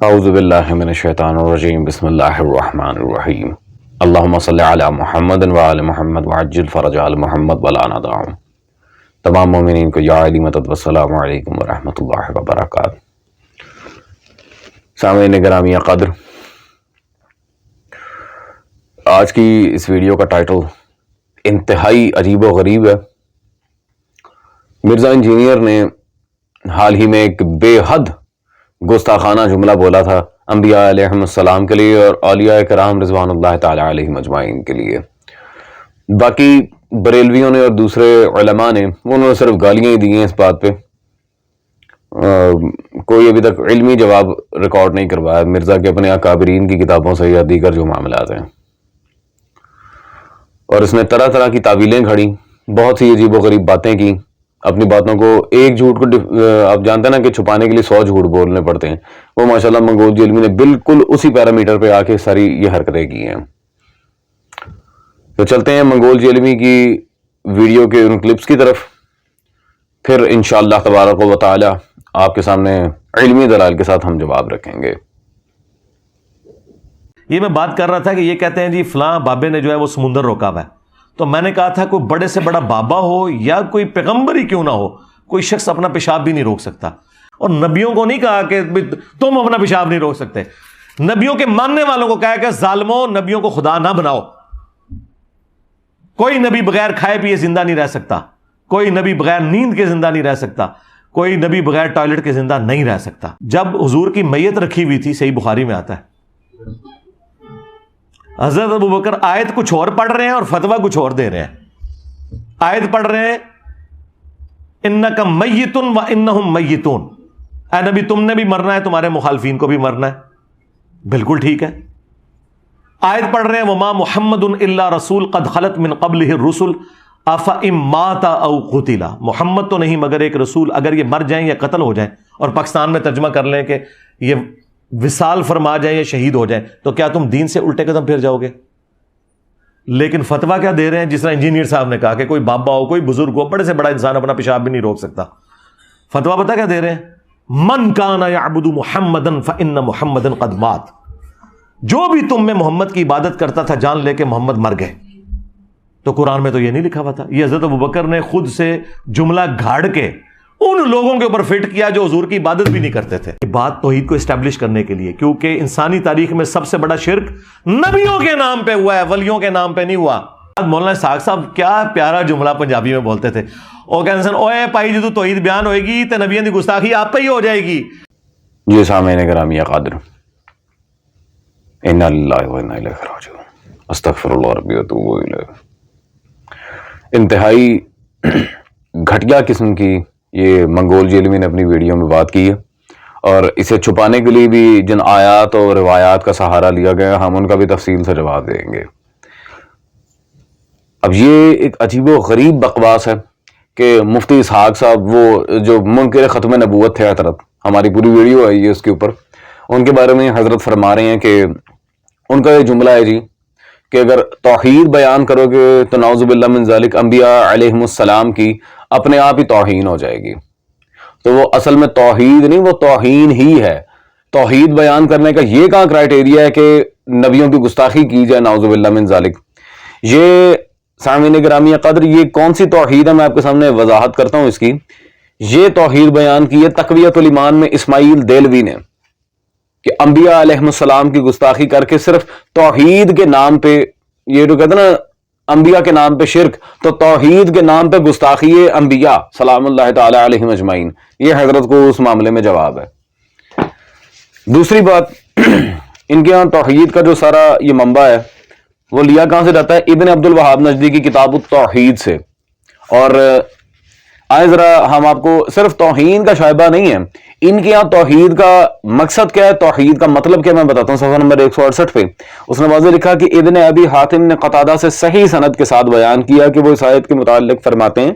اعوذ باللہ من الشیطان الرجیم بسم اللہ الرحمن الرحیم اللہم صلی علی محمد وعلی محمد وعجل فرج آل محمد ولا ندعهم۔ تمام مومنین کو یا علی مدد والسلام علیکم ورحمۃ اللہ وبرکاتہ۔ سامعین گرامی قدر، آج کی اس ویڈیو کا ٹائٹل انتہائی عجیب و غریب ہے۔ مرزا انجینئر نے حال ہی میں ایک بے حد گستاخانہ جملہ بولا تھا انبیاء علیہ السلام کے لیے اور اولیاء کرام رضوان اللہ تعالی علیہم اجمعین کے لیے۔ باقی بریلویوں نے اور دوسرے علماء نے انہوں نے صرف گالیاں ہی دی ہیں اس بات پہ، کوئی ابھی تک علمی جواب ریکارڈ نہیں کروایا مرزا کے اپنے اکابرین کی کتابوں سے یا دیگر جو معاملات ہیں، اور اس نے طرح طرح کی تعویلیں گھڑی، بہت سی عجیب و غریب باتیں کی، اپنی باتوں کو ایک جھوٹ کو آپ جانتے ہیں نا کہ چھپانے کے لیے 100 جھوٹ بولنے پڑتے ہیں، وہ ماشاءاللہ منگول جیلمی نے بالکل اسی پیرامیٹر پہ آ کے ساری یہ حرکتیں کی ہیں۔ تو چلتے ہیں منگول جیلمی کی ویڈیو کے ان کلپس کی طرف، پھر انشاءاللہ تبارک و تعالی آپ کے سامنے علمی دلائل کے ساتھ ہم جواب رکھیں گے۔ یہ میں بات کر رہا تھا کہ یہ کہتے ہیں جی فلاں بابے نے جو ہے وہ سمندر روکا ہوا ہے، تو میں نے کہا تھا کوئی بڑے سے بڑا بابا ہو یا کوئی پیغمبر ہی کیوں نہ ہو، کوئی شخص اپنا پیشاب بھی نہیں روک سکتا، اور نبیوں کو نہیں کہا کہ تم اپنا پیشاب نہیں روک سکتے، نبیوں کے ماننے والوں کو کہا کہ ظالموں نبیوں کو خدا نہ بناؤ، کوئی نبی بغیر کھائے پیے زندہ نہیں رہ سکتا، کوئی نبی بغیر نیند کے زندہ نہیں رہ سکتا، کوئی نبی بغیر ٹوائلٹ کے زندہ نہیں رہ سکتا۔ جب حضور کی میت رکھی ہوئی تھی، صحیح بخاری میں آتا ہے، حضرت ابوبکر آیت کچھ اور پڑھ رہے ہیں اور فتویٰ کچھ اور دے رہے ہیں۔ آیت پڑھ رہے ہیں انک میت و انہم میتون، اے نبی تم نے بھی مرنا ہے، تمہارے مخالفین کو بھی مرنا ہے، بالکل ٹھیک ہے۔ آیت پڑھ رہے ہیں وما محمد الا رسول قد خلت من قبلہ الرسل افئن مات او قتل، محمد تو نہیں مگر ایک رسول، اگر یہ مر جائیں یا قتل ہو جائیں، اور پاکستان میں ترجمہ کر لیں کہ یہ وصال فرما جائیں یا شہید ہو جائیں، تو کیا تم دین سے الٹے قدم پھر جاؤ گے؟ لیکن فتویٰ کیا دے رہے ہیں؟ جس طرح انجینئر صاحب نے کہا کہ کوئی بابا ہو، کوئی بزرگ ہو، بڑے سے بڑا انسان اپنا پیشاب بھی نہیں روک سکتا۔ فتویٰ پتہ کیا دے رہے ہیں؟ من کان یعبد محمدا فان محمدا قد مات، جو بھی تم میں محمد کی عبادت کرتا تھا جان لے کہ محمد مر گئے۔ تو قرآن میں تو یہ نہیں لکھا ہوا تھا، یہ حضرت ابوبکر نے خود سے جملہ گھاڑ کے ان لوگوں کے اوپر فٹ کیا جو حضور کی عبادت بھی نہیں کرتے تھے۔ بات توحید کو اسٹیبلش کرنے کے لیے، کیونکہ انسانی تاریخ میں سب سے بڑا شرک نبیوں کے نام پہ ہوا ہے، ولیوں کے نام پہ نہیں ہوا۔ مولانا اسحاق صاحب کیا پیارا جملہ پنجابی میں بولتے تھے، او کہندے سن اوئے بھائی جدوں توحید بیان ہوئے گی تے نبیوں دی گستاخی آپ پہ ہی ہو جائے گی۔ جی سامعین گرامی قادر، انا للہ و انا الیہ راجعون، استغفر اللہ ربی واتوب الیہ۔ انتہائی گھٹیا قسم کی یہ منگول جیلمی نے اپنی ویڈیو میں بات کی ہے، اور اسے چھپانے کے لیے بھی جن آیات اور روایات کا سہارا لیا گیا ہم ان کا بھی تفصیل سے جواب دیں گے۔ اب یہ ایک عجیب و غریب بکواس ہے کہ مفتی اسحاق صاحب، وہ جو منکر ختم نبوت تھے حضرت، ہماری پوری ویڈیو آئی ہے اس کے اوپر، ان کے بارے میں حضرت فرما رہے ہیں کہ ان کا یہ جملہ ہے جی کہ اگر توحید بیان کرو گے تو نعوذ باللہ من ذالک انبیاء علیہم السلام کی اپنے آپ ہی توہین ہو جائے گی۔ تو وہ اصل میں توحید نہیں، وہ توہین ہی ہے۔ توحید بیان کرنے کا یہ کہاں کرائٹیریا ہے کہ نبیوں کی گستاخی کی جائے، نعوذ باللہ من ذالک۔ یہ سامعین گرامی قدر، یہ کون سی توحید ہے میں آپ کے سامنے وضاحت کرتا ہوں اس کی۔ یہ توحید بیان کی ہے تقویۃ الایمان میں اسماعیل دیلوی نے، کہ انبیاء علیہ السلام کی گستاخی کر کے صرف توحید کے نام پہ، یہ جو کہتے ہیں نا انبیاء کے نام پہ شرک، تو توحید کے نام پہ گستاخی انبیاء سلام اللہ تعالی علیہم اجمعین، یہ حضرت کو اس معاملے میں جواب ہے۔ دوسری بات، ان کے ہاں توحید کا جو سارا یہ منبع ہے وہ لیا کہاں سے جاتا ہے؟ ابن عبد الوہاب نجدی کی کتاب التوحید سے۔ اور آئے ذرا ہم آپ کو صرف توہین کا شائبہ نہیں ہے، ان کے یہاں توحید کا مقصد کیا ہے، توحید کا مطلب کیا، میں بتاتا ہوں۔ صفحہ نمبر 168 پہ اس نے واضح لکھا کہ ابن ابی حاتم نے قتادہ سے صحیح سند کے ساتھ بیان کیا کہ وہ اس آیت کے متعلق فرماتے ہیں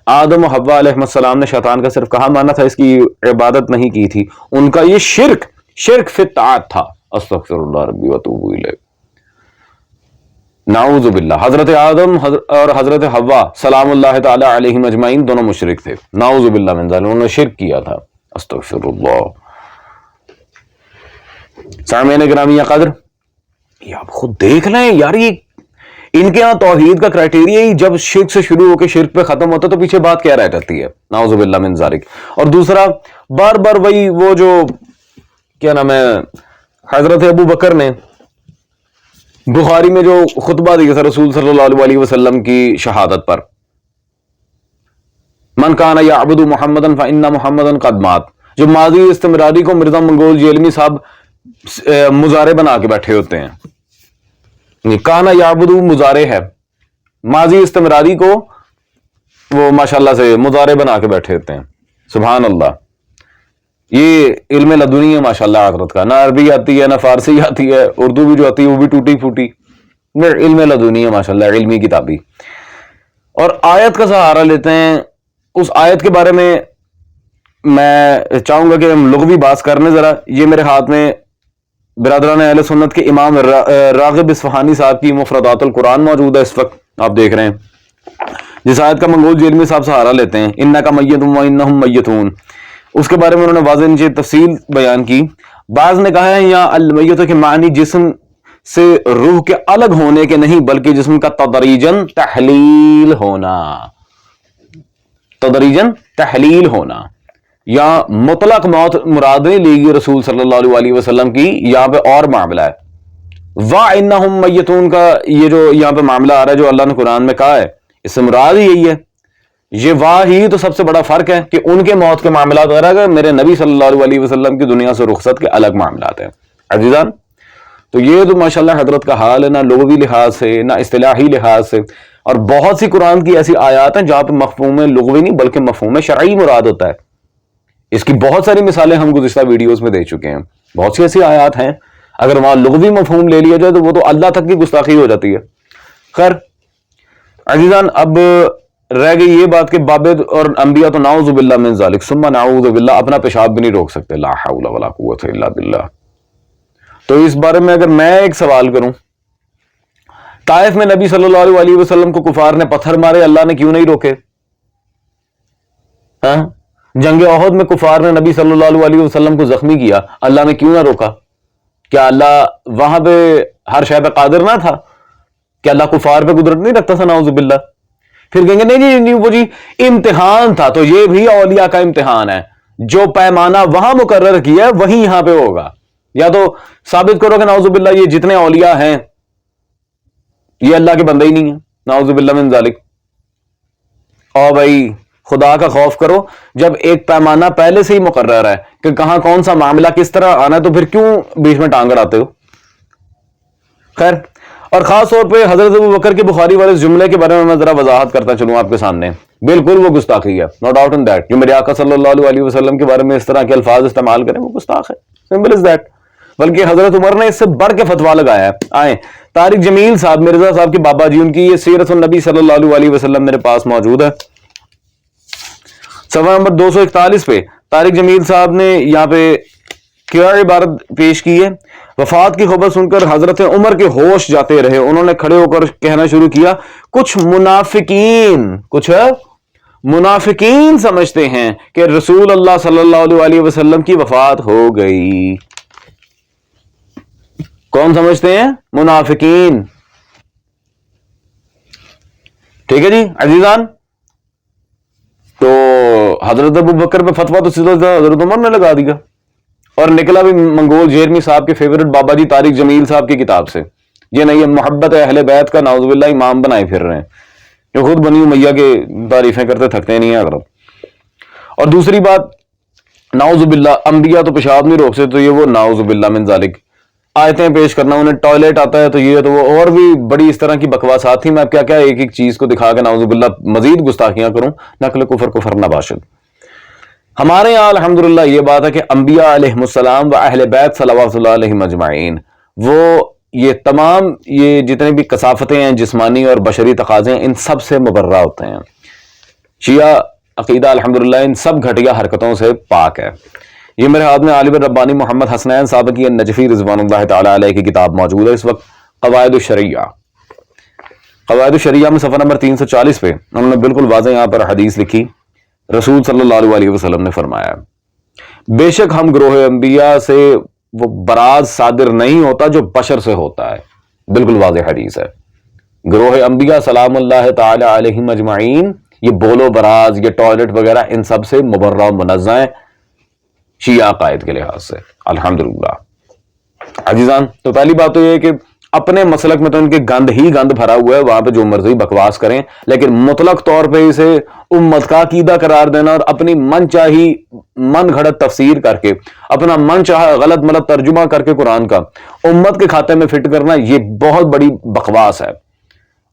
آدم و حوا علیہ السلام نے شیطان کا صرف کہا مانا تھا، اس کی عبادت نہیں کی تھی، ان کا یہ شرک فی الطاعت تھا۔ استغفر اللہ ربی واتوب الیہ، نعوذ باللہ۔ حضرت آدم اور حضرت حوا سلام اللہ تعالی علیہم اجمعین دونوں مشرک تھے، نعوذ باللہ من ذالک، انہوں نے شرک کیا تھا، استغفر اللہ۔ سامعین گرامی قدر، یہ آپ خود دیکھ لیں یار، یہ ان کے ہاں توحید کا کرائٹیریا ہی جب شرک سے شروع ہو کے شرک پہ ختم ہوتا ہے تو پیچھے بات کیا رہ جاتی ہے، نعوذ باللہ من ذالک۔ اور دوسرا بار بار وہی وہ جو کیا نام ہے، حضرت ابو بکر نے بخاری میں جو خطبہ دیا تھا رسول صلی اللہ علیہ وسلم کی شہادت پر، من کان یعبد محمدا فإن محمدا قد مات، جو ماضی استمراری کو مرزا منگول جیلمی صاحب مضارع بنا کے بیٹھے ہوتے ہیں، کانا یعبد مضارع ہے، ماضی استمراری کو وہ ماشاءاللہ سے مضارع بنا کے بیٹھے ہوتے ہیں، سبحان اللہ۔ یہ علم لدنی ہے ماشاءاللہ حضرت کا، نہ عربی آتی ہے نہ فارسی آتی ہے، اردو بھی جو آتی ہے وہ بھی ٹوٹی پھوٹی، علم لدنی ہے ماشاءاللہ، علمی کتابی۔ اور آیت کا سہارا لیتے ہیں، اس آیت کے بارے میں میں چاہوں گا کہ ہم لغوی بات کرنے ذرا۔ یہ میرے ہاتھ میں برادران اہل سنت کے امام راغب اصفہانی صاحب کی مفردات القرآن موجود ہے، اس وقت آپ دیکھ رہے ہیں، جس آیت کا منگول جیلمی صاحب سہارا لیتے ہیں، انک میت وانہم میتون، اس کے بارے میں انہوں نے واضح نیچے تفصیل بیان کی۔ بعض نے کہا ہے یہاں المیت کے معنی جسم سے روح کے الگ ہونے کے نہیں بلکہ جسم کا تدریجن تحلیل ہونا، تدریجن تحلیل ہونا، یا مطلق موت مراد نہیں لی گئی رسول صلی اللہ علیہ وسلم کی، یہاں پہ اور معاملہ ہے۔ وَإِنَّهُمْ مَيِّتُونَ کا یہ جو یہاں پہ معاملہ آ رہا ہے جو اللہ نے قرآن میں کہا ہے، اس سے مراد ہی یہی ہے۔ یہ واہ ہی تو سب سے بڑا فرق ہے کہ ان کے موت کے معاملات ہو رہا ہے، میرے نبی صلی اللہ علیہ وسلم کی دنیا سے رخصت کے الگ معاملات ہیں عزیزان۔ تو یہ تو ماشاءاللہ حضرت کا حال ہے، نہ لغوی لحاظ سے نہ اصطلاحی لحاظ سے، اور بہت سی قرآن کی ایسی آیات ہیں جہاں پہ مفہوم لغوی نہیں بلکہ مفہوم شرعی مراد ہوتا ہے۔ اس کی بہت ساری مثالیں ہم گزشتہ ویڈیوز میں دے چکے ہیں، بہت سی ایسی آیات ہیں اگر وہاں لغوی مفہوم لے لیا جائے تو وہ تو اللہ تک کی گستاخی ہو جاتی ہے۔ خیر عزیزان، اب رہ گئی یہ بات کہ بابد اور انبیاء تو نعوذ باللہ من ذالک ثم نعوذ باللہ اپنا پیشاب بھی نہیں روک سکتے، لا حول ولا قوت الا باللہ۔ تو اس بارے میں اگر میں ایک سوال کروں، طائف میں نبی صلی اللہ علیہ وسلم کو کفار نے پتھر مارے، اللہ نے کیوں نہیں روکے؟ ہاں، جنگ احد میں کفار نے نبی صلی اللہ علیہ وسلم کو زخمی کیا، اللہ نے کیوں نہ روکا؟ کیا اللہ وہاں پہ ہر شے پہ قادر نہ تھا؟ کیا اللہ کفار پہ قدرت نہیں رکھتا تھا؟ نعوذ باللہ۔ پھر کہیں گے نہیں وہ جی امتحان تھا، تو یہ بھی اولیاء کا امتحان ہے، جو پیمانہ وہاں مقرر کیا ہے وہی یہاں پہ ہوگا۔ یا تو ثابت کرو کہ نعوذ باللہ یہ جتنے اولیاء ہیں یہ اللہ کے بندے ہی نہیں ہیں، نعوذ باللہ من ذالک۔ اور بھائی خدا کا خوف کرو، جب ایک پیمانہ پہلے سے ہی مقرر ہے کہ کہاں کون سا معاملہ کس طرح آنا ہے تو پھر کیوں بیچ میں ٹانگ اڑاتے ہو؟ خیر، اور خاص طور پہ حضرت ابو بکر کے بخاری والے جملے کے بارے میں ذرا وضاحت کرتا چلوں آپ کے سامنے۔ بالکل وہ گستاخی ہے، نو ڈاؤٹ ان دیٹ، جو میرے آقا صلی اللہ علیہ وسلم کے بارے میں اس طرح کے الفاظ استعمال کریں وہ گستاخ ہے، سمپل از دیٹ۔ بلکہ حضرت عمر نے اس سے بڑھ کے فتویٰ لگایا ہے۔ آئیں، طارق جمیل صاحب مرزا صاحب کے بابا جی، ان کی یہ سیرت النبی صلی اللہ علیہ وسلم میرے پاس موجود ہے، صفحہ نمبر 241 پہ طارق جمیل صاحب نے یہاں پہ کیا عبارت پیش کی ہے؟ وفات کی خبر سن کر حضرت عمر کے ہوش جاتے رہے، انہوں نے کھڑے ہو کر کہنا شروع کیا، کچھ منافقین سمجھتے ہیں کہ رسول اللہ صلی اللہ علیہ وسلم کی وفات ہو گئی۔ کون سمجھتے ہیں؟ منافقین۔ ٹھیک ہے جی عزیزان، تو حضرت ابو بکر پہ فتویٰ تو سیدھا حضرت عمر نے لگا دیا، اور نکلا بھی منگول جیرمی صاحب کے فیورٹ بابا جی طارق جمیل صاحب کی کتاب سے۔ یہ نہیں، یہ محبت اہل بیت کا نعوذ باللہ امام بنائے پھر رہے ہیں، جو خود بنی امیہ کے تعریفیں کرتے تھکتے نہیں ہیں حضرت۔ اور دوسری بات، نعوذ باللہ انبیاء تو پیشاب نہیں روک سکتے، تو یہ وہ نعوذ باللہ من ذالک آیتیں پیش کرنا، انہیں ٹوائلٹ آتا ہے تو یہ تو وہ، اور بھی بڑی اس طرح کی بکواسات تھی، میں اب کیا ایک ایک چیز کو دکھا کے نعوذ باللہ مزید گستاخیاں کروں، نقل کفر نباشد۔ ہمارے یہاں الحمدللہ یہ بات ہے کہ انبیاء علیہم السلام و اہل بیت صلوات اللہ علیہم اجمعین، وہ یہ تمام یہ جتنے بھی کثافتیں ہیں جسمانی اور بشری تقاضے ہیں، ان سب سے مبرہ ہوتے ہیں۔ شیعہ عقیدہ الحمدللہ ان سب گھٹیا حرکتوں سے پاک ہے۔ یہ میرے ہاتھ میں عالم ربانی محمد حسنین صاحب کی النجفی رضوان اللہ تعالی علیہ کی کتاب موجود ہے اس وقت، قواعد الشریعہ۔ قواعد الشریعہ میں صفحہ نمبر 340 پہ انہوں نے بالکل واضح یہاں پر حدیث لکھی، رسول صلی اللہ علیہ وسلم نے فرمایا، بے شک ہم گروہ انبیاء سے وہ براز صادر نہیں ہوتا جو بشر سے ہوتا ہے. بالکل واضح حدیث ہے. گروہ انبیاء سلام اللہ تعالی علیہم اجمعین یہ بولو براز، یہ ٹوائلٹ وغیرہ ان سب سے مبرہ و منزہ ہیں شیعہ عقائد کے لحاظ سے. الحمدللہ. عزیزان، تو پہلی بات تو یہ ہے کہ اپنے مسلک میں تو ان کے گند ہی گند بھرا ہوا ہے، وہاں پہ جو مرضی بکواس کریں، لیکن مطلق طور پہ اسے امت کا عقیدہ قرار دینا اور اپنی من چاہی من گھڑت تفسیر کر کے، اپنا من چاہا غلط ملت ترجمہ کر کے قرآن کا امت کے کھاتے میں فٹ کرنا، یہ بہت بڑی بکواس ہے.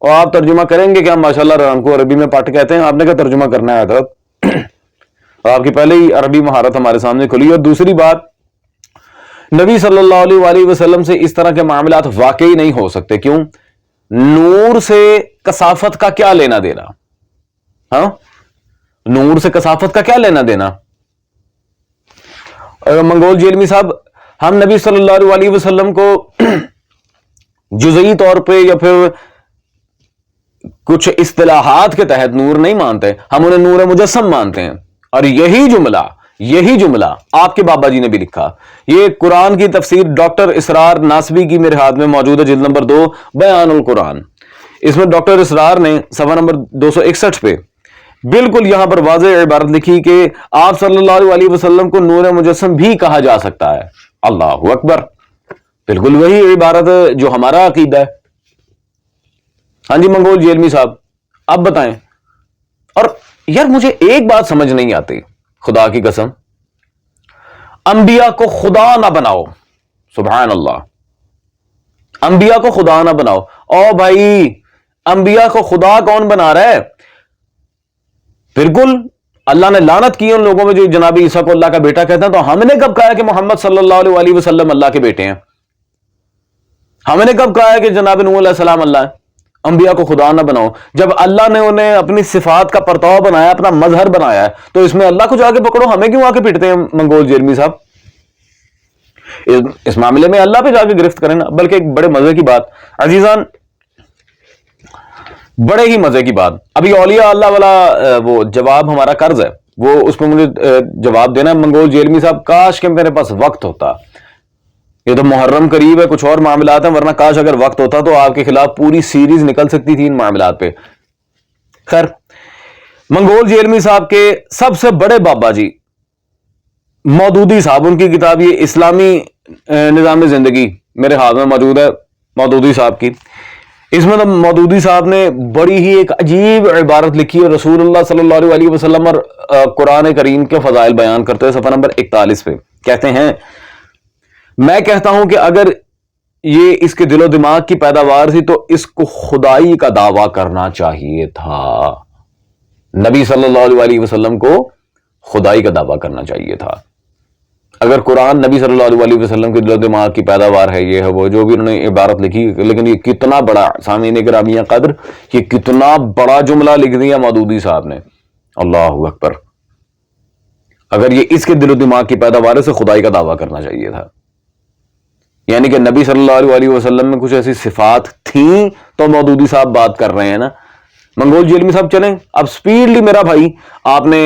اور آپ ترجمہ کریں گے کہ ہم ماشاءاللہ رام کو عربی میں پٹ کہتے ہیں، آپ نے کیا ترجمہ کرنا ہے حضرت؟ اور آپ کی پہلے ہی عربی مہارت ہمارے سامنے کھلی. اور دوسری بات، نبی صلی اللہ علیہ وآلہ وسلم سے اس طرح کے معاملات واقعی نہیں ہو سکتے. کیوں؟ نور سے کثافت کا کیا لینا دینا؟ ہاں، نور سے کثافت کا کیا لینا دینا؟ منگول جیلمی صاحب، ہم نبی صلی اللہ علیہ وسلم کو جزئی طور پہ یا پھر کچھ اصطلاحات کے تحت نور نہیں مانتے، ہم انہیں نور مجسم مانتے ہیں. اور یہی جملہ آپ کے بابا جی نے بھی لکھا. یہ قرآن کی تفسیر ڈاکٹر اسرار ناسبی کی میرے ہاتھ میں موجود ہے، جلد نمبر 2 بیان القرآن. اس میں ڈاکٹر اسرار نے صفحہ نمبر 261 پہ بالکل یہاں پر واضح عبارت لکھی کہ آپ صلی اللہ علیہ وسلم کو نور مجسم بھی کہا جا سکتا ہے. اللہ اکبر. بالکل وہی عبارت جو ہمارا عقیدہ ہے. ہاں جی منگول جیلمی صاحب، اب بتائیں. اور یار مجھے ایک بات سمجھ نہیں آتی، خدا کی قسم، انبیاء کو خدا نہ بناؤ. سبحان اللہ. انبیاء کو خدا نہ بناؤ. او بھائی، انبیاء کو خدا کون بنا رہا ہے؟ بالکل اللہ نے لعنت کی ان لوگوں میں جو جناب عیسیٰ کو اللہ کا بیٹا کہتے ہیں. تو ہم نے کب کہا ہے کہ محمد صلی اللہ علیہ وسلم اللہ کے بیٹے ہیں؟ ہم نے کب کہا ہے کہ جناب نوح علیہ السلام اللہ ہے؟ انبیاء کو خدا نہ بناؤ. جب اللہ نے انہیں اپنی صفات کا پرتاؤ بنایا، اپنا مظہر بنایا ہے، تو اس میں اللہ کو جا کے پکڑو. ہمیں کیوں آ کے پیٹتے ہیں منگول جیلمی صاحب؟ اس معاملے میں اللہ پہ جا کے گرفت کریں نا. بلکہ ایک بڑے مزے کی بات عزیزان، بڑے ہی مزے کی بات، ابھی اولیاء اللہ والا وہ جواب ہمارا قرض ہے، وہ اس پہ مجھے جواب دینا ہے. منگول جیلمی صاحب، کاش کہ میرے پاس وقت ہوتا. یہ تو محرم قریب ہے، کچھ اور معاملات ہیں، ورنہ کاش اگر وقت ہوتا تو آپ کے خلاف پوری سیریز نکل سکتی تھی ان معاملات پہ. خیر، منگول جیلمی صاحب کے سب سے بڑے بابا جی مودودی صاحب، ان کی کتاب یہ اسلامی نظام زندگی میرے ہاتھ میں موجود ہے مودودی صاحب کی. اس میں تو مودودی صاحب نے بڑی ہی ایک عجیب عبارت لکھی ہے رسول اللہ صلی اللہ علیہ وسلم اور قرآن کریم کے فضائل بیان کرتے ہیں. صفحہ نمبر 41 پہ کہتے ہیں، میں کہتا ہوں کہ اگر یہ اس کے دل و دماغ کی پیداوار تھی تو اس کو خدائی کا دعویٰ کرنا چاہیے تھا. نبی صلی اللہ علیہ وسلم کو خدائی کا دعویٰ کرنا چاہیے تھا. اگر قرآن نبی صلی اللہ علیہ وسلم کے دل و دماغ کی پیداوار ہے، یہ ہے وہ جو بھی انہوں نے عبارت لکھی، لیکن یہ کتنا بڑا، سامعین گرامی قدر، یہ کتنا بڑا جملہ لکھ دیا مودودی صاحب نے. اللہ اکبر. اگر یہ اس کے دل و دماغ کی پیداوار سے خدائی کا دعویٰ کرنا چاہیے تھا، یعنی کہ نبی صلی اللہ علیہ وسلم میں کچھ ایسی صفات تھیں تو مودودی صاحب بات کر رہے ہیں نا. منگول جیلمی صاحب چلیں اب سپیڈلی میرا بھائی، آپ نے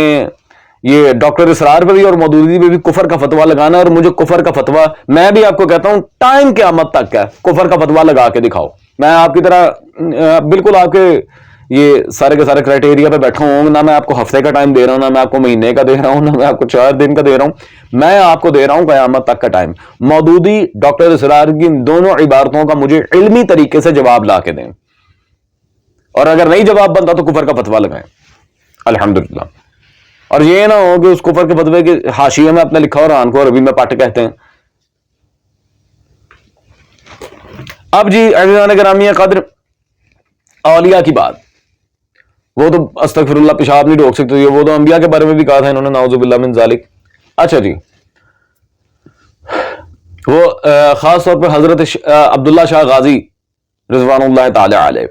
یہ ڈاکٹر اسرار پہ بھی اور مودودی پہ بھی کفر کا فتویٰ لگانا ہے. اور مجھے کفر کا فتویٰ، میں بھی آپ کو کہتا ہوں ٹائم قیامت تک ہے، کفر کا فتویٰ لگا کے دکھاؤ. میں آپ کی طرح بالکل آپ کے یہ سارے کے سارے کرائٹیریا پہ بیٹھا ہوں. نہ میں آپ کو ہفتے کا ٹائم دے رہا ہوں، نہ میں آپ کو مہینے کا دے رہا ہوں، نہ میں آپ کو 4 دن کا دے رہا ہوں. میں آپ کو دے رہا ہوں قیامت تک کا ٹائم. مودودی ڈاکٹر اسرار کی دونوں عبارتوں کا مجھے علمی طریقے سے جواب لا کے دیں، اور اگر نہیں جواب بنتا تو کفر کا فتویٰ لگائیں. الحمدللہ. اور یہ نہ ہو کہ اس کفر کے فتوے کے حاشیے میں اپنے لکھا قرآن کو عربی میں پٹ کہتے ہیں. اب جی عزیزان گرامی قدر، اولیاء کی بات، وہ تو استغفر اللہ پیشاب نہیں روک سکتے، وہ تو انبیاء کے بارے میں بھی کہا تھا انہوں نے، نعوذ باللہ من ذالک. اچھا جی، وہ خاص طور پر حضرت عبداللہ شاہ غازی رضوان اللہ تعالی علیہ،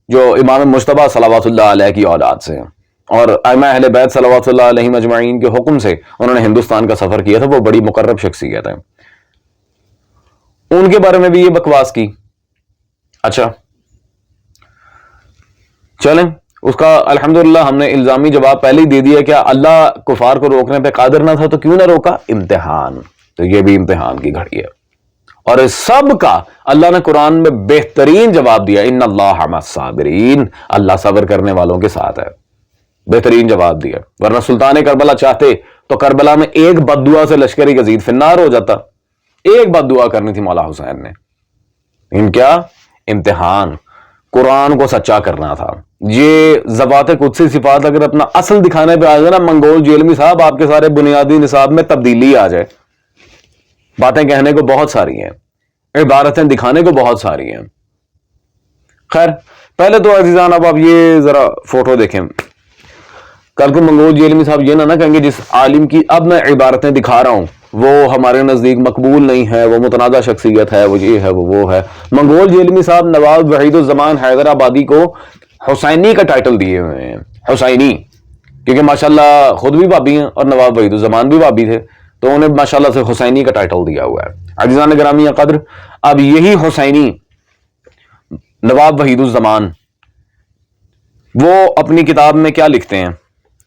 جو امام مجتبیٰ صلوات اللہ علیہ کی اولاد سے ہیں، اور ائمہ اہل بیت صلوات اللہ علیہ مجمعین کے حکم سے انہوں نے ہندوستان کا سفر کیا تھا. وہ بڑی مقرب شخصیت ہے. ان کے بارے میں بھی یہ بکواس کی. اچھا چلیں، اس کا الحمدللہ ہم نے الزامی جواب پہلے ہی دے دیا. کیا اللہ کفار کو روکنے پہ قادر نہ تھا تو کیوں نہ روکا؟ امتحان. تو یہ بھی امتحان کی گھڑی ہے، اور اس سب کا اللہ نے قرآن میں بہترین جواب دیا، ان اللہ مع الصابرین، اللہ صبر کرنے والوں کے ساتھ ہے، بہترین جواب دیا۔ ورنہ سلطان کربلا چاہتے تو کربلا میں ایک بد دعا سے لشکر یزید فی النار ہو جاتا، ایک بد دعا کرنی تھی مولا حسین نے، ان کیا امتحان، قرآن کو سچا کرنا تھا۔ یہ ذوات قدسی صفات اگر اپنا اصل دکھانے پہ آ جائے نا منگول جیلمی صاحب، آپ کے سارے بنیادی نصاب میں تبدیلی آ جائے۔ باتیں کہنے کو بہت ساری ہیں، عبارتیں دکھانے کو بہت ساری ہیں۔ خیر پہلے تو عزیزان اب آپ یہ ذرا فوٹو دیکھیں، کل کو منگول جیلمی صاحب یہ نہ کہیں گے جس عالم کی اب میں عبارتیں دکھا رہا ہوں وہ ہمارے نزدیک مقبول نہیں ہے، وہ متنازع شخصیت ہے، وہ یہ ہے وہ ہے۔ منگول جیلمی صاحب نواب وحید الزمان حیدرآبادی کو حسینی کا ٹائٹل دیے ہوئے ہیں، حسینی، کیونکہ ماشاءاللہ خود بھی بابی ہیں اور نواب وحید الزمان بھی بابی تھے، تو انہیں ماشاءاللہ سے حسینی کا ٹائٹل دیا ہوا ہے۔ عزیزان گرامی قدر، اب یہی حسینی نواب وحید الزمان وہ اپنی کتاب میں کیا لکھتے ہیں،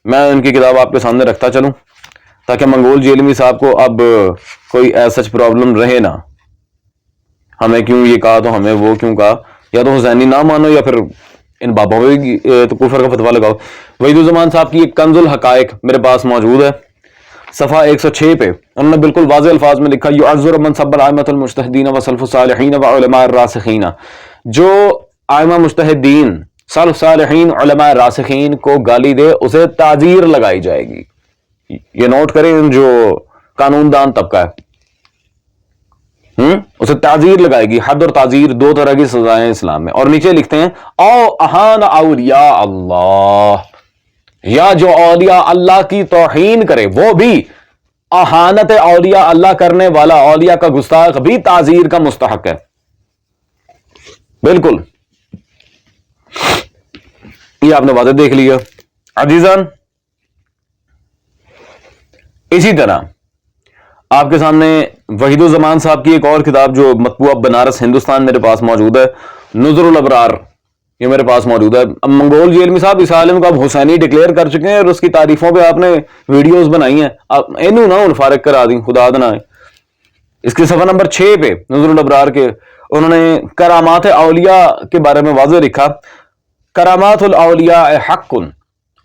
میں ان کی کتاب آپ کے سامنے رکھتا چلوں تاکہ منگول جیلمی صاحب کو اب کوئی ایسا پرابلم رہے نا، ہمیں کیوں یہ کہا تو ہمیں وہ کیوں کہا، یا تو حسینی نہ مانو یا پھر ان بابوں پہ تو کفر کا فتویٰ لگاؤ۔ وحید الزمان صاحب کی ایک کنز الحقائق میرے پاس موجود ہے، صفحہ 106 پہ انہوں نے بالکل واضح الفاظ میں لکھا، یعذر من سب الائمۃ المجتہدین وسلف الصالحین وعلماء الراسخین، جو ائمہ مجتہدین سلف صالحین علماء راسخین کو گالی دے اسے تعزیر لگائی جائے گی۔ یہ نوٹ کریں جو قانون دان طبقہ ہے، اسے تعزیر لگائے گی۔ حد اور تعزیر دو طرح کی سزائیں اسلام میں، اور نیچے لکھتے ہیں او اہان اولیاء اللہ، یا جو اولیاء اللہ کی توہین کرے وہ بھی اہانت اولیاء اللہ کرنے والا، اولیاء کا گستاخ بھی تعزیر کا مستحق ہے۔ بالکل یہ آپ نے واضح دیکھ لیا۔ عزیزان اسی طرح آپ کے سامنے وحید الزمان صاحب کی ایک اور کتاب جو مطبوعہ بنارس ہندوستان میرے پاس موجود ہے، نظر الابرار، یہ میرے پاس موجود ہے۔ اب منگول جیلمی صاحب اس عالم کو اب حسینی ڈکلیئر کر چکے ہیں اور اس کی تعریفوں پہ آپ نے ویڈیوز بنائی ہیں، اینو نہ فارغ کرا دی، خدا دنا ہے۔ اس کے صفحہ نمبر 6 پہ نظر الابرار کے انہوں نے کرامات اولیاء کے بارے میں واضح لکھا، کرامات الاولیاء حق،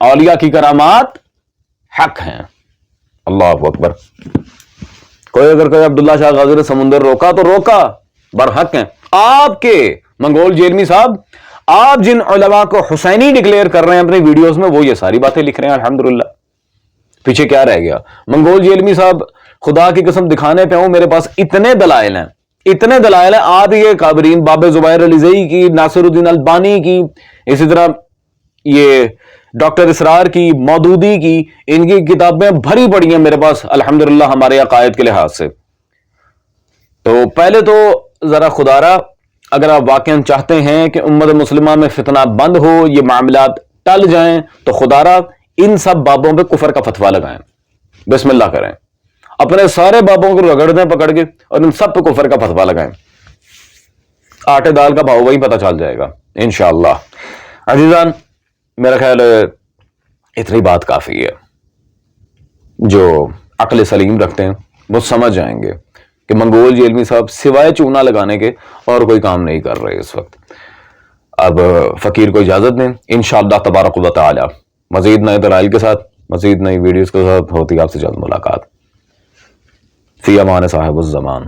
اولیاء کی کرامات حق ہیں۔ اللہ اکبر۔ کوئی اگر کوئی عبداللہ شاہ غازی نے سمندر روکا تو روکا، برحق ہیں۔ آپ کے منگول جیلمی صاحب، آپ جن علماء کو حسینی ڈکلیئر کر رہے ہیں اپنی ویڈیوز میں، وہ یہ ساری باتیں لکھ رہے ہیں، الحمدللہ۔ پیچھے کیا رہ گیا؟ منگول جیلمی صاحب خدا کی قسم دکھانے پہ ہوں، میرے پاس اتنے دلائل ہیں، اتنے دلائل ہیں، آپ یہ قابرین باب زبیر علیزئی کی، ناصر الدین البانی کی، اسی طرح یہ ڈاکٹر اسرار کی، مودودی کی، ان کی کتابیں بھری پڑی ہیں میرے پاس الحمدللہ ہمارے عقائد کے لحاظ سے۔ تو پہلے تو ذرا خدارا اگر آپ واقعا چاہتے ہیں کہ امت مسلمہ میں فتنہ بند ہو، یہ معاملات ٹل جائیں، تو خدارا ان سب بابوں پہ کفر کا فتویٰ لگائیں، بسم اللہ کریں، اپنے سارے بابوں کو رگڑ دیں پکڑ کے اور ان سب پہ کفر کا فتویٰ لگائیں، آٹے دال کا بھاؤ وہی پتہ چل جائے گا انشاءاللہ۔ عزیزان میرا خیال ہے اتنی بات کافی ہے، جو عقل سلیم رکھتے ہیں وہ سمجھ جائیں گے کہ منگول جیلمی صاحب سوائے چونا لگانے کے اور کوئی کام نہیں کر رہے اس وقت۔ اب فقیر کو اجازت دیں، انشاءاللہ تبارک و تعالی مزید نئے دلائل کے ساتھ، مزید نئی ویڈیوز کے ساتھ ہوتی آپ سے جلد ملاقات۔ فی امان صاحب الزمان۔